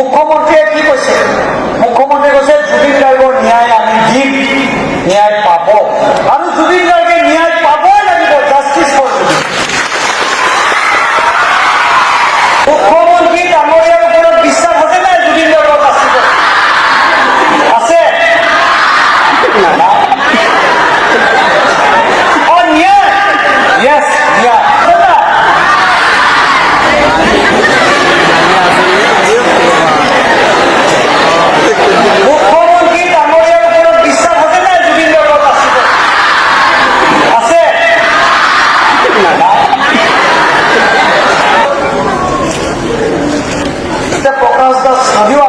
মুখ্যমন্ত্ৰীয়ে কি কৈছে? মুখ্যমন্ত্ৰীয়ে কৈছে জুবিন গাৰ্গৰ ন্যায় আমি দিম, ন্যায় পাব, আৰু জুবিন গাৰ্গে ন্যায় পাবই লাগিব। Justice for Zubeen. মুখ্যমন্ত্ৰী ডাঙৰীয়াৰ ওপৰত বিশ্বাস আছে নাই? জুবিন গাৰ্গক বাচিব আছে? ন্যায়, য়েছ ন্যায়। মুখ্যমন্ত্ৰী ডাঙৰীয়াৰ ওপৰত বিশ্বাস আছে নাই? জুবিন গাৰ্গক বাচিব আছে? এতিয়া প্ৰকাশ দাস যদিও